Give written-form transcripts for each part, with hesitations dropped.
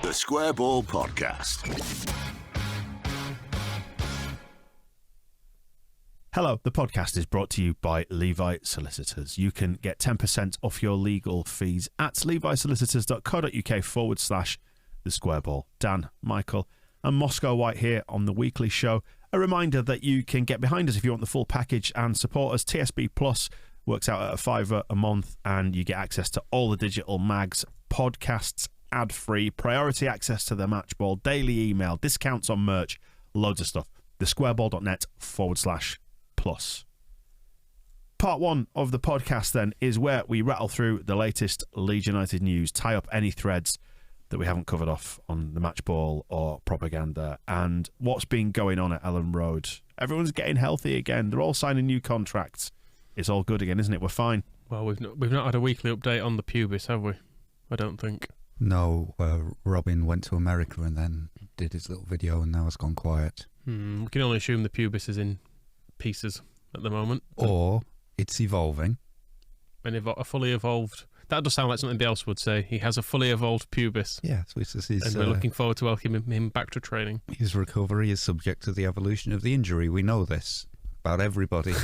The Square Ball Podcast. Hello, the podcast is brought to you by Levi Solicitors. You can get 10% off your legal fees at levisolicitors.co.uk/the Square Ball. Dan, Michael and Moscow White here on the weekly show. A reminder that you can get behind us if you want the full package and support us. TSB Plus works out at £5 a month and you get access to all the digital mags, podcasts, ad-free, priority access to the match ball, daily email, discounts on merch, loads of stuff. thesquareball.net/plus. Part one of the podcast then is where we rattle through the latest Leeds United news, tie up any threads that we haven't covered off on the match ball or propaganda, and what's been going on at Elland Road. Everyone's getting healthy again. They're all signing new contracts. It's all good again, isn't it? We're fine. Well, we've not had a weekly update on the pubis, have we? I don't think. No, Robin went to America and then did his little video and now it's gone quiet. We can only assume the pubis is in pieces at the moment. Or it's evolving. And a fully evolved... That does sound like something else would say. He has a fully evolved pubis. Yeah, so it's his, and we're looking forward to welcoming him back to training. His recovery is subject to the evolution of the injury. We know this about everybody.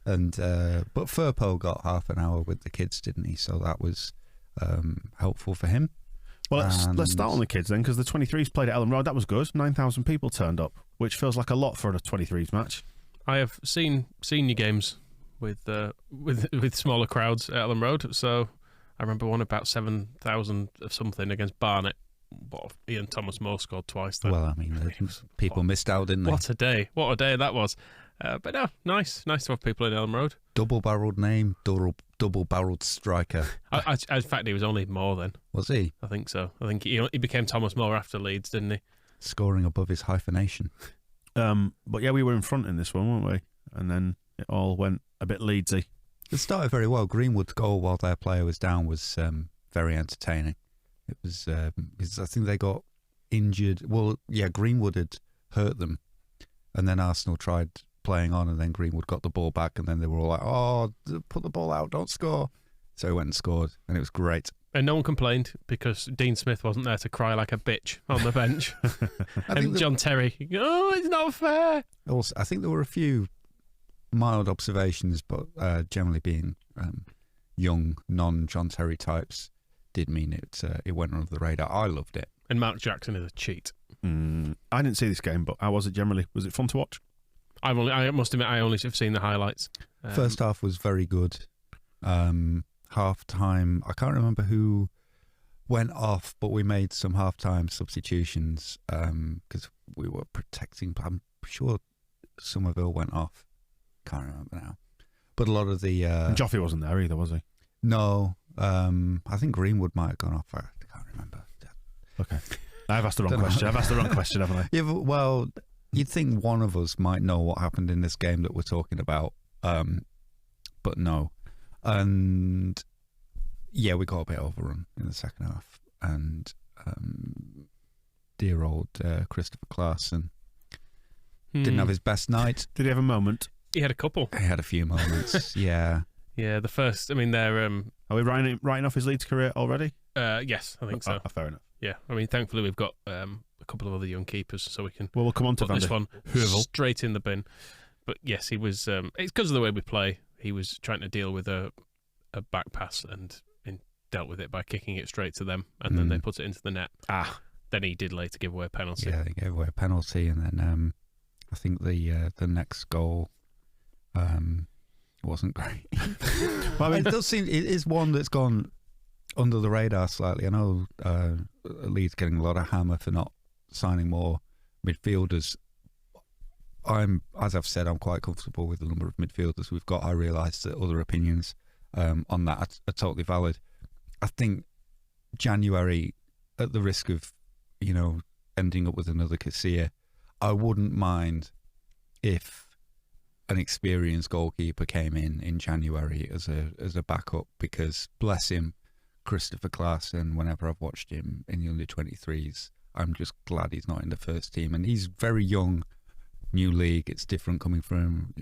And but Firpo got half an hour with the kids, didn't he? So that was helpful for him. Well, let's start on the kids then, because the 23s played at Elland Road. That was good. 9,000 people turned up, which feels like a lot for a 23s match. I have seen senior games with smaller crowds at Elland Road. So I remember one about 7,000 of something against Barnet. But Ian Thomas Moore scored twice then. Well, I mean, people missed out, didn't they? What a day that was. But no, nice to have people in Elland Road. Double-barrelled name, double-barrelled striker. In fact, he was only Moore then. Was he? I think so. I think he became Thomas Moore after Leeds, didn't he? Scoring above his hyphenation. But yeah, we were in front in this one, weren't we? And then it all went a bit Leedsy. It started very well. Greenwood's goal while their player was down was very entertaining. It was because I think they got injured. Well, yeah, Greenwood had hurt them, and then Arsenal tried playing on, and then Greenwood got the ball back, and then they were all like, "Oh, put the ball out, don't score." So he went and scored, and it was great. And no one complained because Dean Smith wasn't there to cry like a bitch on the bench. And John Terry, it's not fair. Also, I think there were a few mild observations, but generally being young, non-John Terry types did mean it went under the radar. I loved it. And Mark Jackson is a cheat. I didn't see this game, but how was it generally? Was it fun to watch? I must admit, I only have seen the highlights. First half was very good. Half-time, I can't remember who went off, but we made some half-time substitutions because we were protecting. I'm sure Somerville went off. Can't remember now. But a lot of the... Joffrey wasn't there either, was he? No. I think Greenwood might have gone off. I can't remember. Okay. I've asked the wrong question. Haven't I? Yeah, well, you'd think one of us might know what happened in this game that we're talking about, but no. And yeah, we got a bit overrun in the second half, and dear old Christopher Claassen didn't have his best night. Did he have a moment? He had a couple. He had a few moments. Yeah. Yeah, the first. I mean, they're. Are we writing off his Leeds career already? Yes, I think so. Fair enough. Yeah, I mean, thankfully we've got a couple of other young keepers, so we can. Well, we'll come on to this one straight in the bin. But yes, he was. It's because of the way we play. He was trying to deal with a back pass and dealt with it by kicking it straight to them, and then they put it into the net. Then he did later give away a penalty. Yeah, he gave away a penalty, and then I think the next goal wasn't great. Well, I mean, it does seem it is one that's gone under the radar slightly. I know Leeds getting a lot of hammer for not signing more midfielders. As I've said, I'm quite comfortable with the number of midfielders we've got. I realise that other opinions on that are totally valid. I think January, at the risk of ending up with another Casilla, I wouldn't mind if an experienced goalkeeper came in January as a backup, because bless him, Christopher Claassen, whenever I've watched him in the under-23s, I'm just glad he's not in the first team. And he's very young, new league, it's different coming from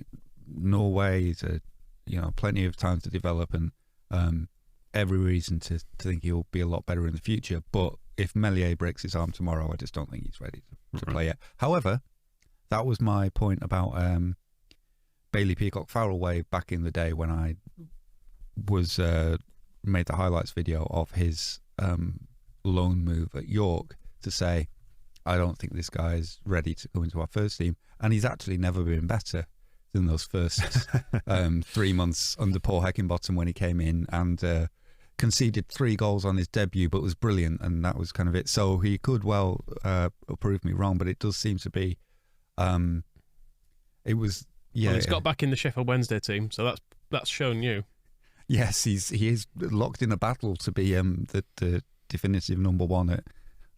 Norway. He's plenty of time to develop, and every reason to think he'll be a lot better in the future. But if Meslier breaks his arm tomorrow, I just don't think he's ready to play yet. However, that was my point about Bailey Peacock-Farrell way back in the day when I was made the highlights video of his loan move at York to say, I don't think this guy is ready to go into our first team. And he's actually never been better than those first 3 months under Paul Heckingbottom when he came in and conceded 3 goals on his debut, but was brilliant, and that was kind of it. So he could well prove me wrong, but it does seem to be it was Well, he's got back in the Sheffield Wednesday team, so that's shown you. Yes, he is locked in a battle to be the definitive number 1 at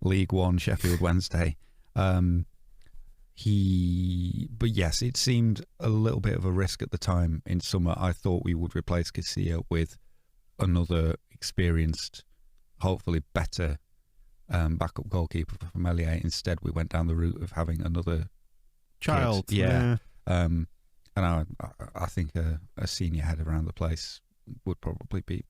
League One Sheffield Wednesday. But yes, it seemed a little bit of a risk at the time in summer. I thought we would replace Casilla with another experienced, hopefully better backup goalkeeper for Meslier. Instead, we went down the route of having another child. Kid. Yeah. And I think a senior head around the place would probably be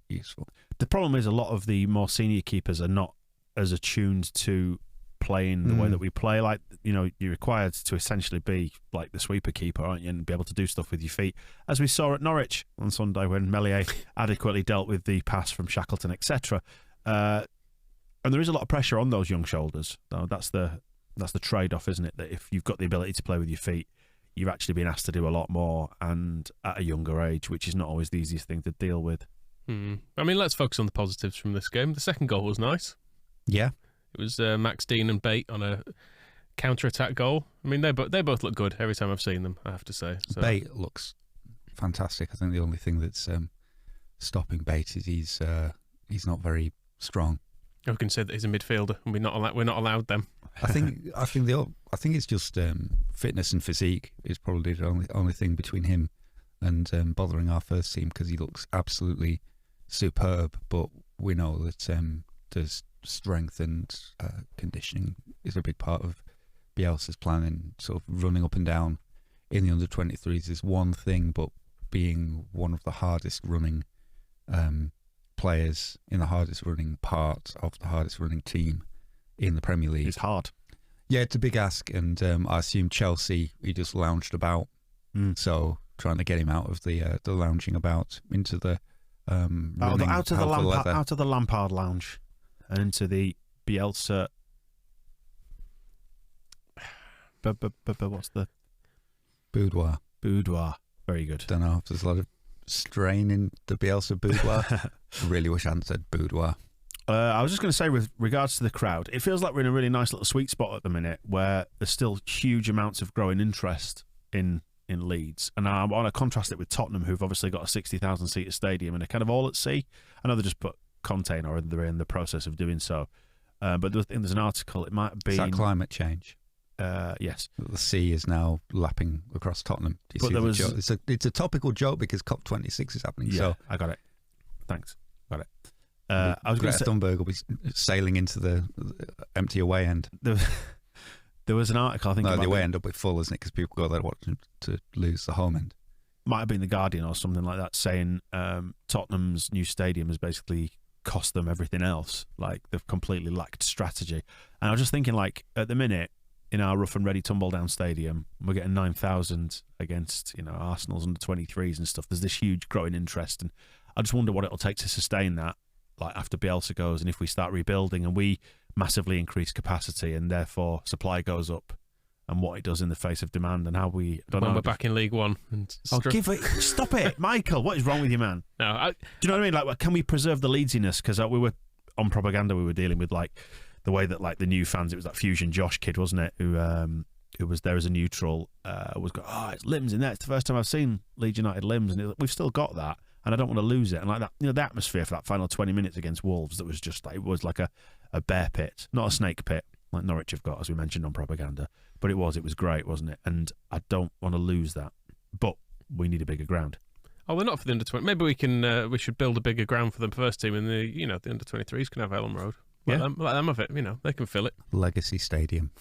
useful. The problem is a lot of the more senior keepers are not as attuned to playing the way that we play. Like, you're required to essentially be like the sweeper keeper, aren't you, and be able to do stuff with your feet, as we saw at Norwich on Sunday when Meslier adequately dealt with the pass from Shackleton, etc. And there is a lot of pressure on those young shoulders. That's the trade-off, isn't it? That if you've got the ability to play with your feet, you've actually been asked to do a lot more, and at a younger age, which is not always the easiest thing to deal with. I mean, let's focus on the positives from this game. The second goal was nice. Yeah. It was Max Dean and Bate on a counter-attack goal. I mean, they both look good every time I've seen them, I have to say. So. Bate looks fantastic. I think the only thing that's stopping Bate is he's not very strong. I can say that he's a midfielder, and we're not allowed them. I think it's just fitness and physique is probably the only thing between him and bothering our first team, because he looks absolutely superb. But we know that there's strength and conditioning is a big part of Bielsa's plan, and sort of running up and down in the under-23s is one thing, but being one of the hardest running players in the hardest running part of the hardest running team in the Premier League. It's hard. Yeah, it's a big ask, and I assume Chelsea, he just lounged about, so trying to get him out of the lounging about into the out of the Lampard lounge and into the Bielsa. What's the boudoir? Boudoir. Very good. Don't know if there's a lot of strain in the Bielsa boudoir. I really wish I hadn't said boudoir. I was just going to say, with regards to the crowd, it feels like we're in a really nice little sweet spot at the minute where there's still huge amounts of growing interest in Leeds. And I want to contrast it with Tottenham, who've obviously got a 60,000-seater stadium and are kind of all at sea. I know they just put Conte, or they're in the process of doing so. But there's an article, it might be... Is that climate change? Yes. The sea is now lapping across Tottenham. Do you see the joke? It's a topical joke because COP26 is happening. Yeah, so. I got it. Thanks. Got it. I was Greta Thunberg will be sailing into the empty away end. There was an article, I think. No, the away end will be full, isn't it? Because people go there watching to lose the home end. Might have been The Guardian or something like that, saying Tottenham's new stadium has basically cost them everything else. Like, they've completely lacked strategy. And I was just thinking, like, at the minute, in our rough and ready tumble down stadium, we're getting 9,000 against, Arsenal's under 23s and stuff. There's this huge growing interest, and I just wonder what it'll take to sustain that, like after Bielsa goes, and if we start rebuilding and we massively increase capacity and therefore supply goes up, and what it does in the face of demand, and how we... We're back in League One. Stop it, Michael. What is wrong with you, man? No, do you know what I mean? Like, can we preserve the Leedsiness? Because we were on propaganda. We were dealing with like the way that like the new fans. It was that Fusion Josh kid, wasn't it? Who was there as a neutral? Was going, it's limbs in there. It's the first time I've seen Leeds United limbs, and we've still got that. And I don't want to lose it. And like that, the atmosphere for that final 20 minutes against Wolves, that was just like, it was like a bear pit, not a snake pit like Norwich have got, as we mentioned on propaganda. But it was great, wasn't it? And I don't want to lose that. But we need a bigger ground. Oh, they're not for the under 20. Maybe we should build a bigger ground for the first team, and the under 23s can have Elland Road. Let them have it. They can fill it. Legacy Stadium.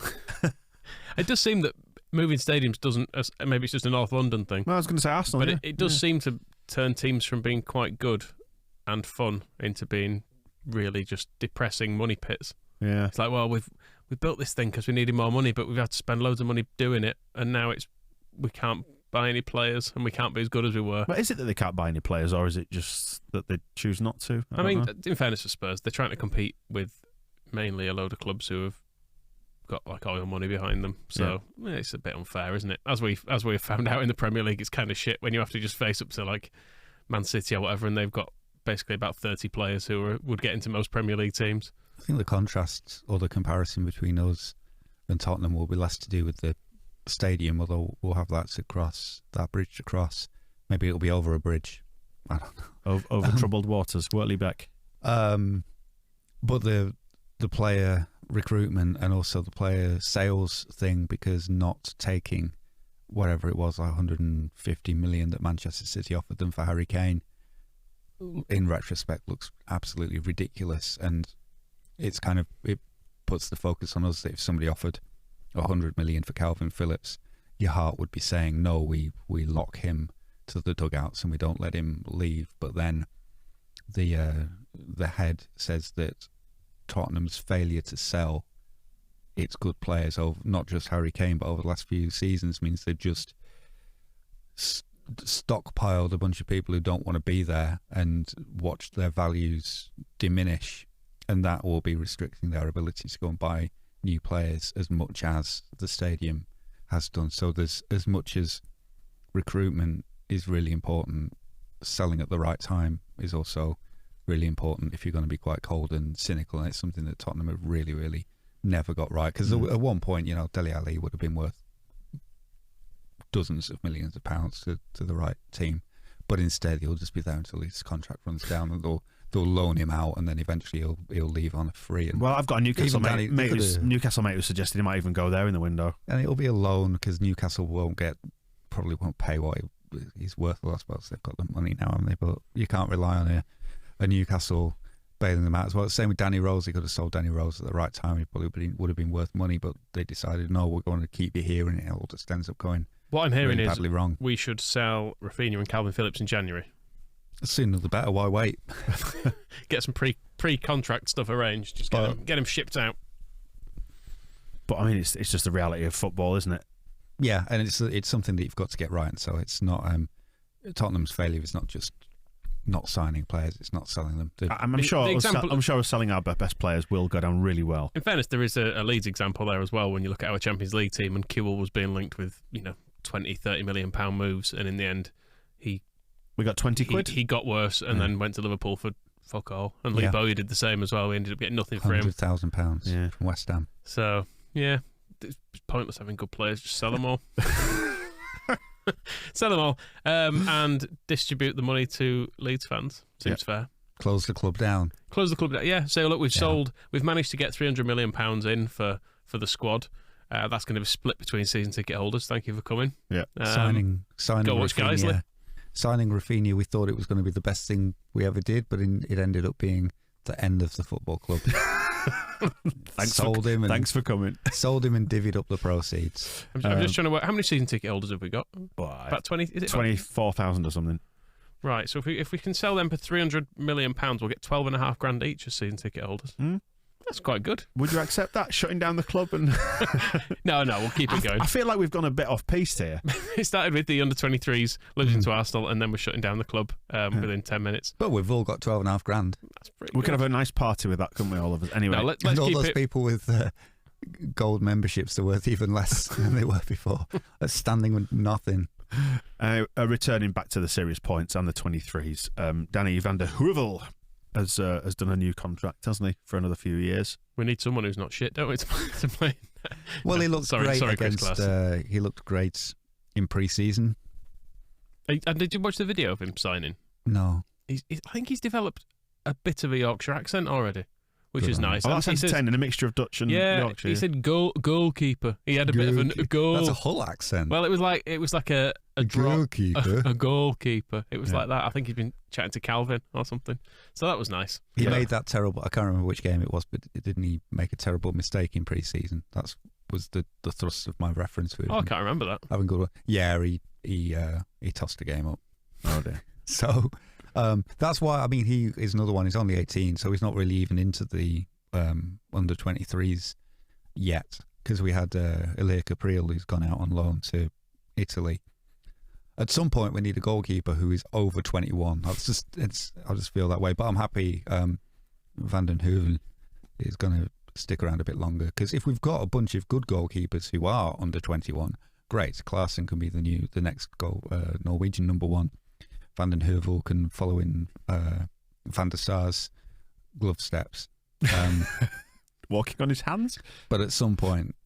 It does seem that moving stadiums doesn't. Maybe it's just a North London thing. Well, I was going to say Arsenal, but it does seem to turn teams from being quite good and fun into being really just depressing money pits. Yeah. It's like, well, we built this thing because we needed more money, but we've had to spend loads of money doing it, and now we can't buy any players, and we can't be as good as we were. But is it that they can't buy any players, or is it just that they choose not to? I mean, in fairness to Spurs, they're trying to compete with mainly a load of clubs who have got like oil money behind them. So it's a bit unfair, isn't it? As we've found out in the Premier League, it's kind of shit when you have to just face up to like Man City or whatever, and they've got basically about 30 players who would get into most Premier League teams. I think the contrast or the comparison between us and Tottenham will be less to do with the stadium, although we'll have that bridge to cross. Maybe it'll be over a bridge. I don't know. Over troubled waters, Wortley Beck. But the player recruitment and also the player sales thing, because not taking whatever it was, like 150 million that Manchester City offered them for Harry Kane, in retrospect looks absolutely ridiculous, and it puts the focus on us that if somebody offered 100 million for Calvin Phillips, your heart would be saying no, we lock him to the dugouts and we don't let him leave. But then the head says that Tottenham's failure to sell its good players, over not just Harry Kane but over the last few seasons, means they've just stockpiled a bunch of people who don't want to be there and watched their values diminish, and that will be restricting their ability to go and buy new players as much as the stadium has done. So there's, as much as recruitment is really important, selling at the right time is also really important if you're going to be quite cold and cynical, and it's something that Tottenham have really, really never got right. Because at one point, Dele Alli would have been worth dozens of millions of pounds to the right team, but instead he'll just be there until his contract runs down, and they'll loan him out, and then eventually he'll leave on a free. And well, I've got a Newcastle mate who suggested he might even go there in the window, and it'll be a loan because Newcastle probably won't pay what he's worth. Well, I suppose they've got the money now, haven't they? But you can't rely on a Newcastle bailing them out as well. The same with Danny Rose. They could have sold Danny Rose at the right time. He probably would have been worth money, but they decided, no, we're going to keep you here, and it all just ends up going what I'm hearing really is badly wrong. We should sell Rafinha and Calvin Phillips in January. The sooner the better. Why wait? Get some pre-contract stuff arranged. Just get them shipped out. But I mean, it's just the reality of football, isn't it? Yeah, and it's something that you've got to get right. And so it's not Tottenham's failure is not just not signing players; it's not selling them. I'm sure selling our best players will go down really well. In fairness, there is a Leeds example there as well. When you look at our Champions League team, and Kewell was being linked with 20-30 million pound moves, and in the end, we got 20 quid. He got worse, and then went to Liverpool for fuck all. And Lee Bowie did the same as well. We ended up getting nothing for him. £100,000 from West Ham. So yeah, it's pointless having good players. Just sell them all. Sell them all, and distribute the money to Leeds fans. Seems fair. Close the club down. Yeah. So look, we've managed to get £300 million in for the squad. That's going to be split between season ticket holders. Thank you for coming. Yeah. Signing go watch Rafinha. Signing Rafinha, we thought it was going to be the best thing we ever did, but it ended up being the end of the football club. Thanks for coming. Sold him and divvied up the proceeds. I'm just trying to work. How many season ticket holders have we got? About 20. Is it 24,000 or something? Right. So if we can sell them for £300 million, we'll get £12,500 each as season ticket holders. That's quite good. Would you accept that? Shutting down the club and No, we'll keep it going. I feel like we've gone a bit off piste here. It started with the under-23s losing to Arsenal, and then we're shutting down the club within 10 minutes. But we've all got $12,500. That's pretty. We could have a nice party with that, couldn't we? All of us. Anyway, no, let's and all keep those people with gold memberships are worth even less than they were before. That's standing with nothing. Returning back to the serious points and the 23s, Danny van der Heuvel has done a new contract, hasn't he, for another few years? We need someone who's not shit, don't we, to play? Well, he looked great against. He looked great in pre-season. And did you watch the video of him signing? No. I think he's developed a bit of a Yorkshire accent already, which is nice. Oh, that's entertaining, a mixture of Dutch and Yorkshire. He said goalkeeper. He had a bit of a goal. That's a Hull accent. Well, it was like a goalkeeper. A goalkeeper. It was like that. I think he'd been chatting to Calvin or something. So that was nice. He made that terrible. I can't remember which game it was, but didn't he make a terrible mistake in pre-season? That was the thrust of my reference to him. Oh, I can't remember that. Having good. Yeah, he tossed the game up. Oh dear. So That's why, I mean, he is another one. He's only 18, so he's not really even into the under 23s yet, because we had Ilia Capriel, who's gone out on loan to Italy. At some point, we need a goalkeeper who is over 21. I just feel that way. But I'm happy Van den Heuvel is going to stick around a bit longer, because if we've got a bunch of good goalkeepers who are under 21, great. Klaassen can be the next Norwegian number one. Van den Heuvel can follow in Van der Sar's glove steps. Walking on his hands? But at some point,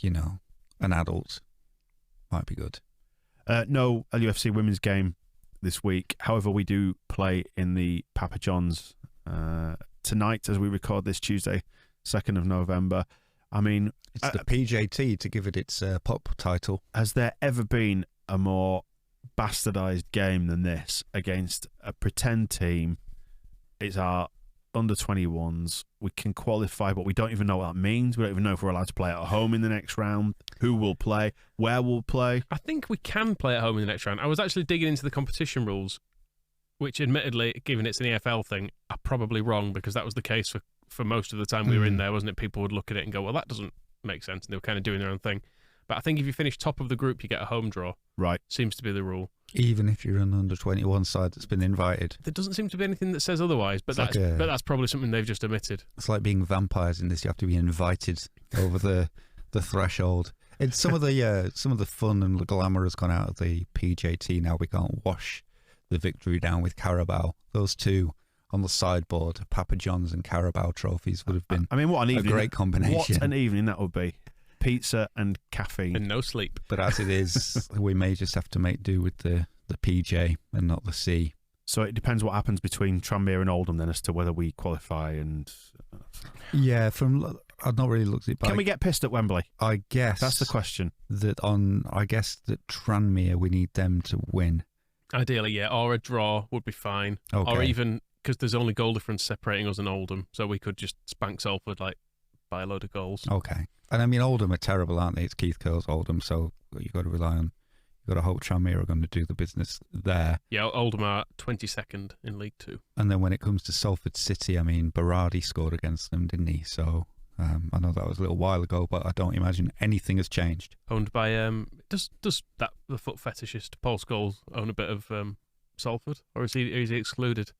an adult might be good. No LUFC women's game this week. However, we do play in the Papa John's tonight as we record this Tuesday, 2nd of November. I mean... It's the PJT, to give it its pop title. Has there ever been a more bastardised game than this against a pretend team? It's our under-21s. We can qualify, but we don't even know what that means. We don't even know if we're allowed to play at home in the next round, who will play, where we'll play. I think we can play at home in the next round. I was actually digging into the competition rules, which admittedly, given it's an EFL thing, are probably wrong, because that was the case for most of the time we were in there, wasn't it? People would look at it and go, well, that doesn't make sense, and they were kind of doing their own thing. But I think if you finish top of the group, you get a home draw. Right. Seems to be the rule. Even if you're an under-21 side that's been invited. There doesn't seem to be anything that says otherwise, but that's probably something they've just omitted. It's like being vampires in this. You have to be invited over the threshold. It's some of the fun and the glamour has gone out of the PJT now. We can't wash the victory down with Carabao. Those two on the sideboard, Papa John's and Carabao trophies, would have been what an evening, a great combination. What an evening that would be. Pizza and caffeine. And no sleep. But as it is, we may just have to make do with the PJ and not the C. So it depends what happens between Tranmere and Oldham then as to whether we qualify and... Yeah, I've not really looked at it. Can we get pissed at Wembley? I guess. That's the question. That Tranmere, we need them to win. Ideally, yeah. Or a draw would be fine. Okay. Or even, because there's only goal difference separating us and Oldham, so we could just spank Salford by a load of goals. Okay. And I mean, Oldham are terrible, aren't they? It's Keith Curle's Oldham, so you've got to rely on, you've got to hope Tranmere are going to do the business there. Yeah, Oldham are 22nd in League Two. And then when it comes to Salford City, I mean, Berardi scored against them, didn't he? So I know that was a little while ago, but I don't imagine anything has changed. Owned by, does the foot fetishist Paul Scholes own a bit of Salford? Or is he excluded?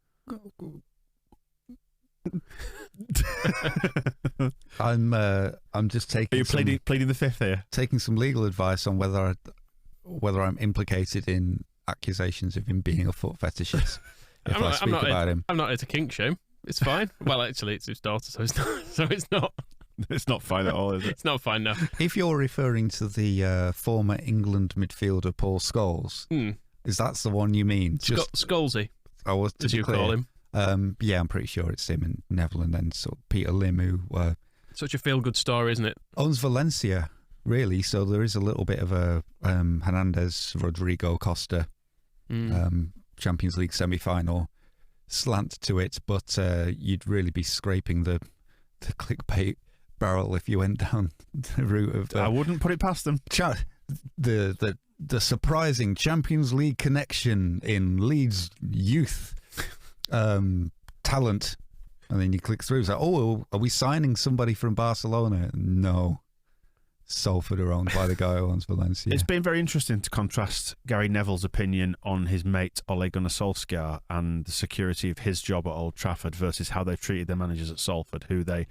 I'm just taking. Are you pleading the fifth here? Taking some legal advice on whether I'm implicated in accusations of him being a foot fetishist. If I speak about him, I'm not here to kink shame. It's fine. Well, actually, it's his daughter, so it's not. So it's not. It's not fine at all, is it? It's not fine now. If you're referring to the former England midfielder Paul Scholes, is that the one you mean? Scholesy. Oh, as you call him. Yeah, I'm pretty sure it's him and Neville, and then sort of Peter Lim, who such a feel-good story, isn't it? Owns Valencia, really. So there is a little bit of a Hernandez, Rodrigo Costa Champions League semi-final slant to it, but you'd really be scraping the clickbait barrel if you went down the route of. I wouldn't put it past them. The surprising Champions League connection in Leeds youth talent, and then you click through. It's like, oh, are we signing somebody from Barcelona? No. Salford are owned by the guy who owns Valencia. It's been very interesting to contrast Gary Neville's opinion on his mate Ole Gunnar Solskjaer and the security of his job at Old Trafford versus how they've treated their managers at Salford, who they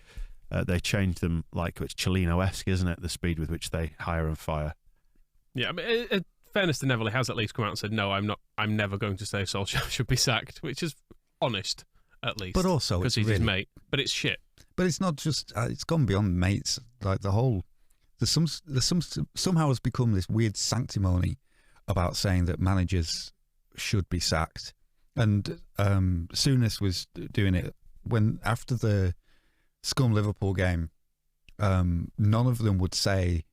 changed them like it's Cellino-esque, isn't it? The speed with which they hire and fire. Yeah, I mean, in fairness to Neville, he has at least come out and said, no, I'm never going to say Solskjaer should be sacked, which is honest, at least. But also, because he's his mate. But it's shit. But it's not just, it's gone beyond mates. Like the whole, somehow has become this weird sanctimony about saying that managers should be sacked. And Souness was doing it when, after the Scum Liverpool game, none of them would say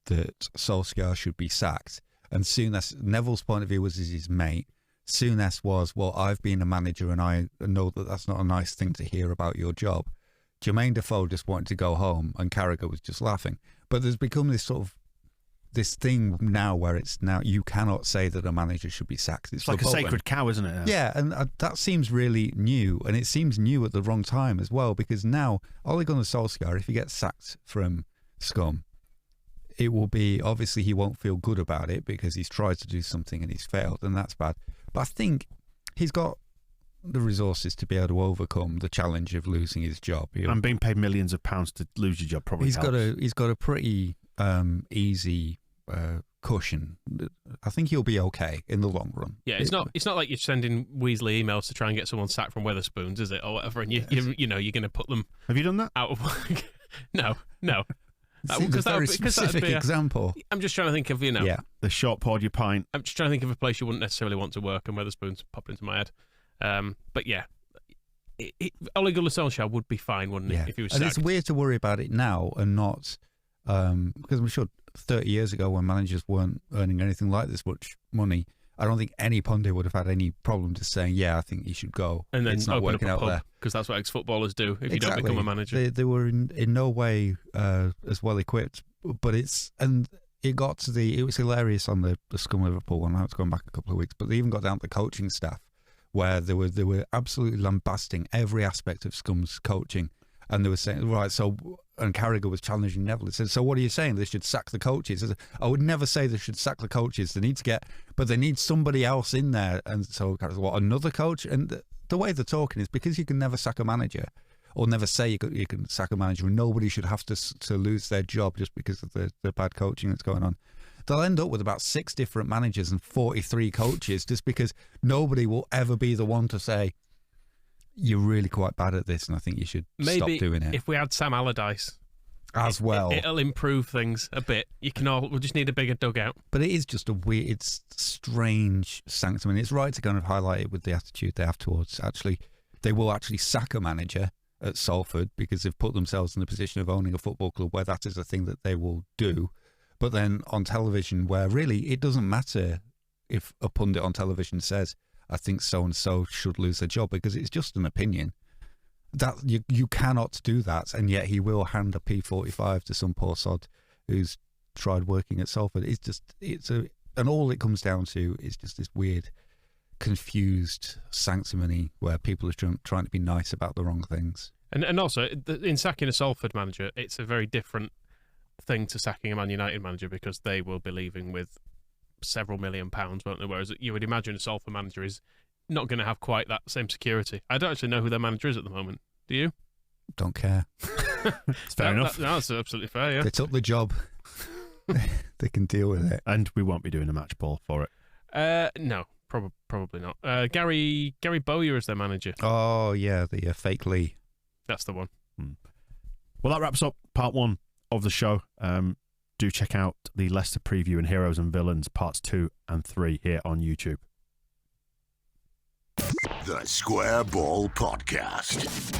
that Solskjaer should be sacked. And Souness, Neville's point of view was as his mate. Souness was, well, I've been a manager and I know that that's not a nice thing to hear about your job. Jermaine Defoe just wanted to go home and Carragher was just laughing. But there's become this sort of this thing now where it's now you cannot say that a manager should be sacked. It's like a sacred cow, isn't it? Yeah, and that seems really new, and it seems new at the wrong time as well, because now Ole Gunnar Solskjaer, if he gets sacked from Scum, it will be, obviously he won't feel good about it because he's tried to do something and he's failed, and that's bad. But I think he's got the resources to be able to overcome the challenge of losing his job. And being paid millions of pounds to lose your job probably helps. He's got a pretty easy cushion. I think he'll be okay in the long run. Yeah, it's not like you're sending Weasley emails to try and get someone sacked from Weatherspoons, is it, or whatever? And you know you're going to put them. Have you done that? Out of work? No. It's a very specific example. I'm just trying to think of the short poured your pint. I'm just trying to think of a place you wouldn't necessarily want to work, and Weatherspoons popped into my head. But yeah, Ole Gunnar Solskjaer would be fine, wouldn't he, if he was sacked? And it's weird to worry about it now and not, because I'm sure 30 years ago when managers weren't earning anything like this much money, I don't think any pundit would have had any problem just saying, yeah, I think he should go. And then it's not open up working a out pub, there. because that's what ex-footballers do if you don't become a manager. They were in no way as well equipped, but it got to it was hilarious on the Scum Liverpool one. Now it's gone back a couple of weeks, but they even got down to the coaching staff where they were absolutely lambasting every aspect of Scum's coaching, and they were saying, right, so, and Carragher was challenging Neville. He said, so what are you saying? They should sack the coaches? I said, I would never say they should sack the coaches. They need somebody else in there. And so Carragher said, what, another coach? And the way they're talking is because you can never sack a manager, or never say you can sack a manager, and nobody should have to lose their job just because of the bad coaching that's going on. They'll end up with about 6 different managers and 43 coaches just because nobody will ever be the one to say, you're really quite bad at this and I think you should stop doing it. Maybe if we had Sam Allardyce as well, it'll improve things a bit. We'll just need a bigger dugout. But it is just it's strange sanctum, and it's right to kind of highlight it with the attitude they have towards, actually, they will actually sack a manager at Salford because they've put themselves in the position of owning a football club where that is a thing that they will do. But then on television, where really it doesn't matter if a pundit on television says, I think so-and-so should lose their job, because it's just an opinion. That you cannot do that, and yet he will hand a P45 to some poor sod who's tried working at Salford. And all it comes down to is just this weird, confused sanctimony where people are trying to be nice about the wrong things. And also, in sacking a Salford manager, it's a very different thing to sacking a Man United manager, because they will be leaving with several £1 million, won't they? Whereas you would imagine a Salford manager is not going to have quite that same security. I don't actually know who their manager is at the moment. Do you? Don't care. It's fair enough. That's absolutely fair, yeah. They took the job. They can deal with it. And we won't be doing a match ball for it. No, probably not. Gary Bowyer is their manager. Oh, yeah, the fake Lee. That's the one. Well, that wraps up part 1 of the show. Do check out the Leicester preview and Heroes and Villains parts 2 and 3 here on YouTube. The Square Ball Podcast.